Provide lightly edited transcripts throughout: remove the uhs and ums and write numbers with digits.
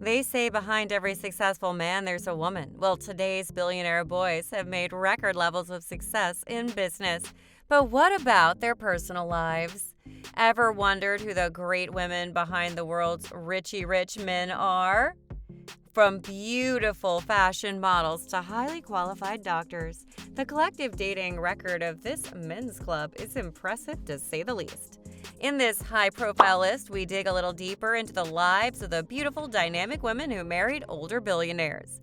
They say behind every successful man, there's a woman. Well, today's billionaire boys have made record levels of success in business. But what about their personal lives? Ever wondered who the great women behind the world's Richie Rich men are? From beautiful fashion models to highly qualified doctors, the collective dating record of this men's club is impressive to say the least. In this high-profile list, we dig a little deeper into the lives of the beautiful, dynamic women who married older billionaires.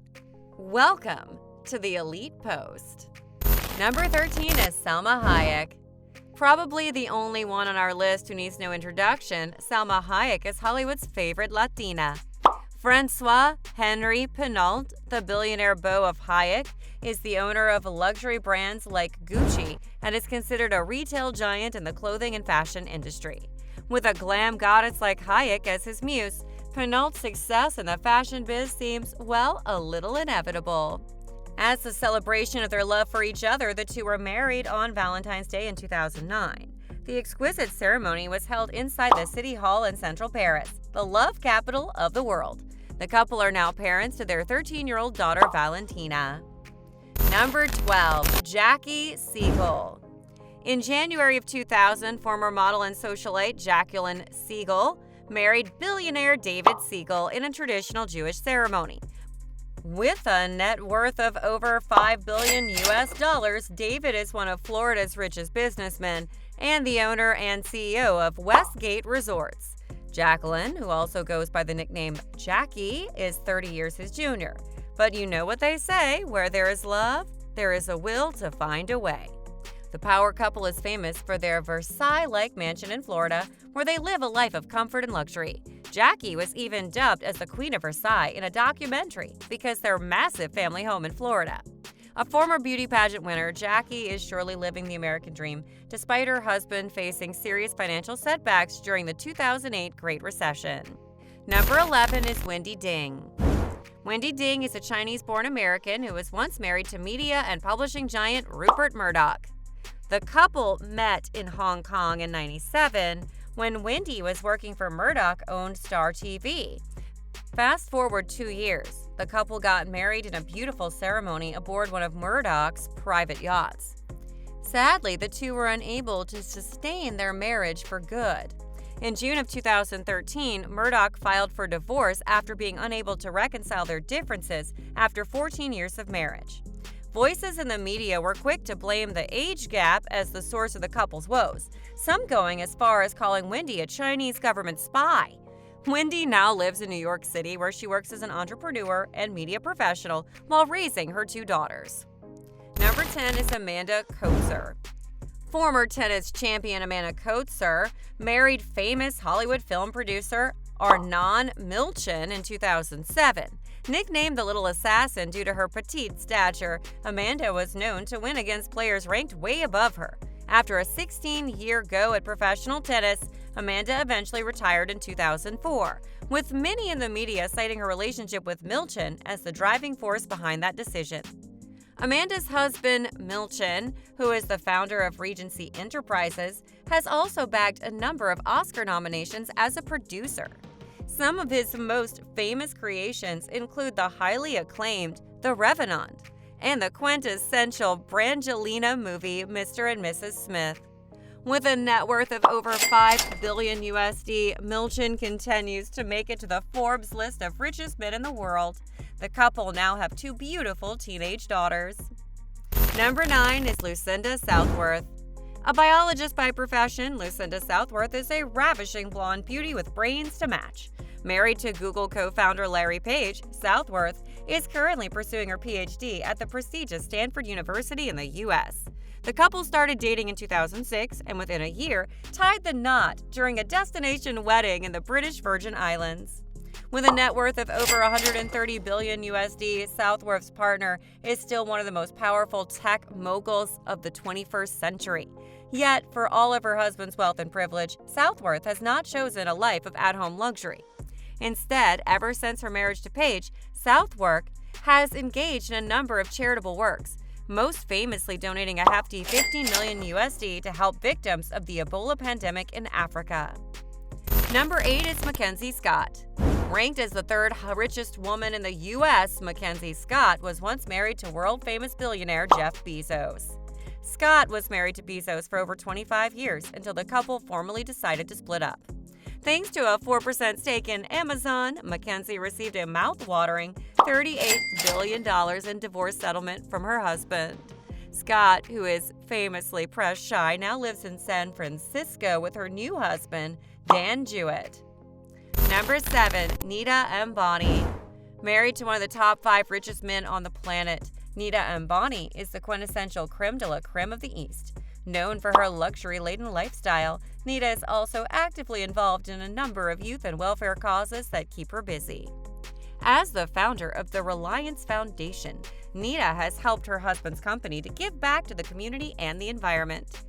Welcome to the Elite Post. Number 13 is Salma Hayek. Probably the only one on our list who needs no introduction, Salma Hayek is Hollywood's favorite Latina. Francois Henry Pinault, the billionaire beau of Hayek, is the owner of luxury brands like Gucci and is considered a retail giant in the clothing and fashion industry. With a glam goddess like Hayek as his muse, Pinault's success in the fashion biz seems, well, a little inevitable. As a celebration of their love for each other, the two were married on Valentine's Day in 2009. The exquisite ceremony was held inside the City Hall in central Paris, the love capital of the world. The couple are now parents to their 13-year-old daughter, Valentina. Number 12, Jackie Siegel. In January of 2000, former model and socialite Jacqueline Siegel married billionaire David Siegel in a traditional Jewish ceremony. With a net worth of over $5 billion, David is one of Florida's richest businessmen and the owner and CEO of Westgate Resorts. Jacqueline, who also goes by the nickname Jackie, is 30 years his junior. But you know what they say, where there is love, there is a will to find a way. The power couple is famous for their Versailles-like mansion in Florida, where they live a life of comfort and luxury. Jackie was even dubbed as the Queen of Versailles in a documentary because their massive family home in Florida. A former beauty pageant winner, Jackie is surely living the American dream, despite her husband facing serious financial setbacks during the 2008 Great Recession. Number 11 is Wendi Deng. Wendi Deng is a Chinese-born American who was once married to media and publishing giant Rupert Murdoch. The couple met in Hong Kong in '97 when Wendi was working for Murdoch-owned Star TV. Fast forward 2 years, the couple got married in a beautiful ceremony aboard one of Murdoch's private yachts. Sadly, the two were unable to sustain their marriage for good. In June of 2013, Murdoch filed for divorce after being unable to reconcile their differences after 14 years of marriage. Voices in the media were quick to blame the age gap as the source of the couple's woes, some going as far as calling Wendi a Chinese government spy. Wendi now lives in New York City, where she works as an entrepreneur and media professional while raising her 2 daughters. Number 10 is Amanda Coetzer. Former tennis champion Amanda Coetzer married famous Hollywood film producer Arnon Milchan in 2007. Nicknamed the Little Assassin due to her petite stature, Amanda was known to win against players ranked way above her. After a 16-year go at professional tennis, Amanda eventually retired in 2004, with many in the media citing her relationship with Milchan as the driving force behind that decision. Amanda's husband, Milchan, who is the founder of Regency Enterprises, has also bagged a number of Oscar nominations as a producer. Some of his most famous creations include the highly acclaimed The Revenant and the quintessential Brangelina movie Mr. and Mrs. Smith. With a net worth of over $5 billion, Milchan continues to make it to the Forbes list of richest men in the world. The couple now have 2 beautiful teenage daughters. Number 9 is Lucinda Southworth. A biologist by profession, Lucinda Southworth is a ravishing blonde beauty with brains to match. Married to Google co-founder Larry Page, Southworth is currently pursuing her PhD at the prestigious Stanford University in the U.S. The couple started dating in 2006 and within a year tied the knot during a destination wedding in the British Virgin Islands. With a net worth of over $130 billion, Southworth's partner is still one of the most powerful tech moguls of the 21st century. Yet, for all of her husband's wealth and privilege, Southworth has not chosen a life of at-home luxury. Instead, ever since her marriage to Page, Southworth has engaged in a number of charitable works, most famously donating a hefty $15 million to help victims of the Ebola pandemic in Africa. Number 8 is Mackenzie Scot. Ranked as the third richest woman in the U.S., Mackenzie Scot was once married to world-famous billionaire Jeff Bezos. Scott was married to Bezos for over 25 years until the couple formally decided to split up. Thanks to a 4% stake in Amazon, Mackenzie received a mouth-watering $38 billion in divorce settlement from her husband. Scott, who is famously press-shy, now lives in San Francisco with her new husband, Dan Jewett. Number 7. Nita Ambani. Married to one of the top 5 richest men on the planet, Nita Ambani is the quintessential creme de la creme of the East. Known for her luxury-laden lifestyle, Nita is also actively involved in a number of youth and welfare causes that keep her busy. As the founder of the Reliance Foundation, Nita has helped her husband's company to give back to the community and the environment.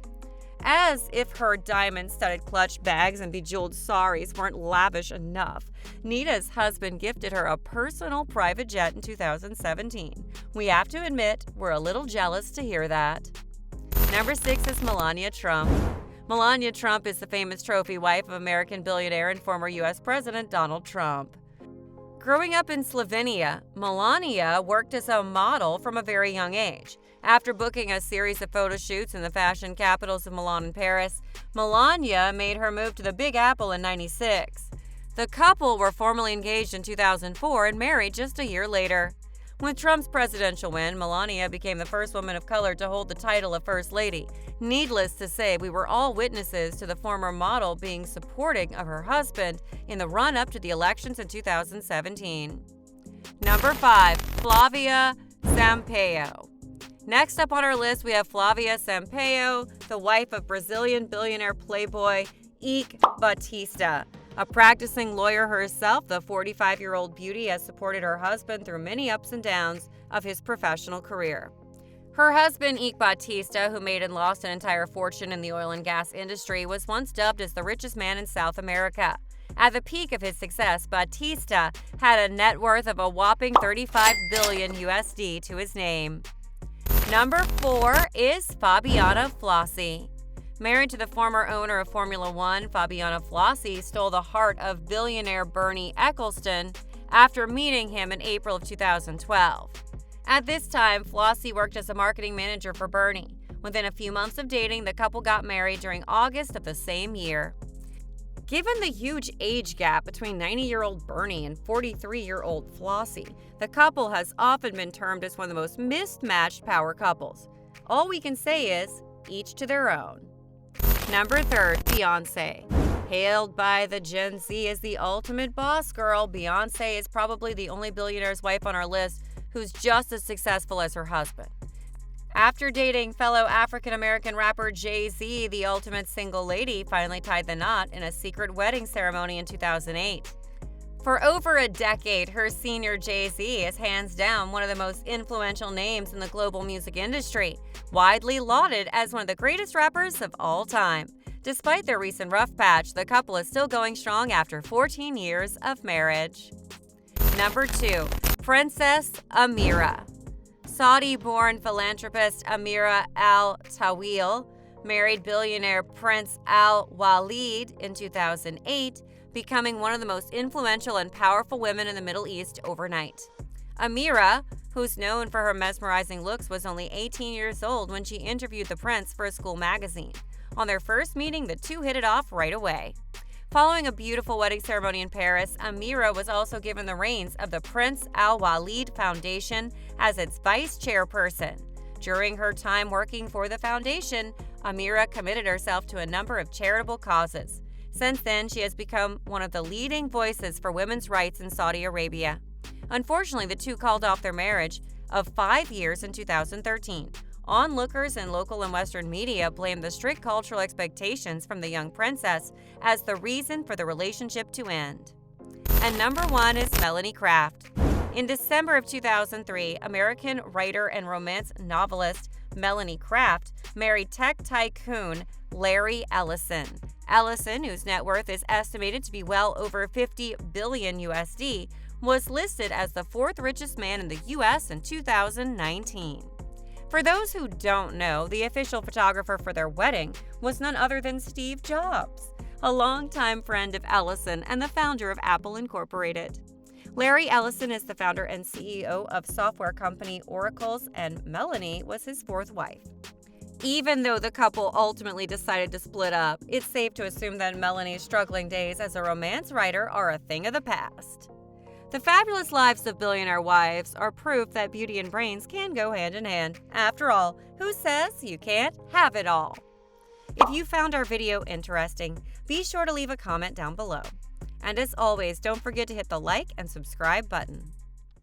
As if her diamond-studded clutch bags and bejeweled saris weren't lavish enough, Nita's husband gifted her a personal private jet in 2017. We have to admit, we're a little jealous to hear that. Number 6 is Melania Trump. Melania Trump is the famous trophy wife of American billionaire and former U.S. President Donald Trump. Growing up in Slovenia, Melania worked as a model from a very young age. After booking a series of photo shoots in the fashion capitals of Milan and Paris, Melania made her move to the Big Apple in '96. The couple were formally engaged in 2004 and married just a year later. With Trump's presidential win, Melania became the first woman of color to hold the title of First Lady. Needless to say, we were all witnesses to the former model being supporting of her husband in the run-up to the elections in 2017. Number 5. Flavia Sampaio. Next up on our list, we have Flavia Sampaio, the wife of Brazilian billionaire playboy Eike Batista. A practicing lawyer herself, the 45-year-old beauty has supported her husband through many ups and downs of his professional career. Her husband, Eike Batista, who made and lost an entire fortune in the oil and gas industry, was once dubbed as the richest man in South America. At the peak of his success, Batista had a net worth of a whopping $35 billion USD to his name. Number 4 is Fabiana Flosi. Married to the former owner of Formula One, Fabiana Flosi stole the heart of billionaire Bernie Ecclestone after meeting him in April of 2012. At this time, Flosi worked as a marketing manager for Bernie. Within a few months of dating, the couple got married during August of the same year. Given the huge age gap between 90-year-old Bernie and 43-year-old Flosi, the couple has often been termed as one of the most mismatched power couples. All we can say is, each to their own. Number 3, Beyonce. Hailed by the Gen Z as the ultimate boss girl, Beyonce is probably the only billionaire's wife on our list who's just as successful as her husband. After dating fellow African-American rapper Jay-Z, the ultimate single lady finally tied the knot in a secret wedding ceremony in 2008. For over a decade, her senior Jay-Z is hands down one of the most influential names in the global music industry, widely lauded as one of the greatest rappers of all time. Despite their recent rough patch, the couple is still going strong after 14 years of marriage. Number 2, Princess Ameerah. Saudi-born philanthropist Ameerah Al Tawil married billionaire Prince Al Walid in 2008, becoming one of the most influential and powerful women in the Middle East overnight. Ameerah, who's known for her mesmerizing looks, was only 18 years old when she interviewed the prince for a school magazine. On their first meeting, the two hit it off right away. Following a beautiful wedding ceremony in Paris, Ameerah was also given the reins of the Prince Al Walid Foundation as its vice chairperson. During her time working for the foundation, Ameerah committed herself to a number of charitable causes. Since then, she has become one of the leading voices for women's rights in Saudi Arabia. Unfortunately, the two called off their marriage of 5 years in 2013. Onlookers in local and Western media blamed the strict cultural expectations from the young princess as the reason for the relationship to end. And number 1 is Melanie Craft. In December of 2003, American writer and romance novelist Melanie Craft married tech tycoon Larry Ellison. Ellison, whose net worth is estimated to be well over $50 billion USD, was listed as the 4th richest man in the U.S. in 2019. For those who don't know, the official photographer for their wedding was none other than Steve Jobs. a longtime friend of Ellison and the founder of Apple Incorporated. Larry Ellison is the founder and CEO of software company Oracle's, and Melanie was his fourth wife. Even though the couple ultimately decided to split up, it's safe to assume that Melanie's struggling days as a romance writer are a thing of the past. The fabulous lives of billionaire wives are proof that beauty and brains can go hand in hand. After all, who says you can't have it all? If you found our video interesting, be sure to leave a comment down below. And as always, don't forget to hit the like and subscribe button.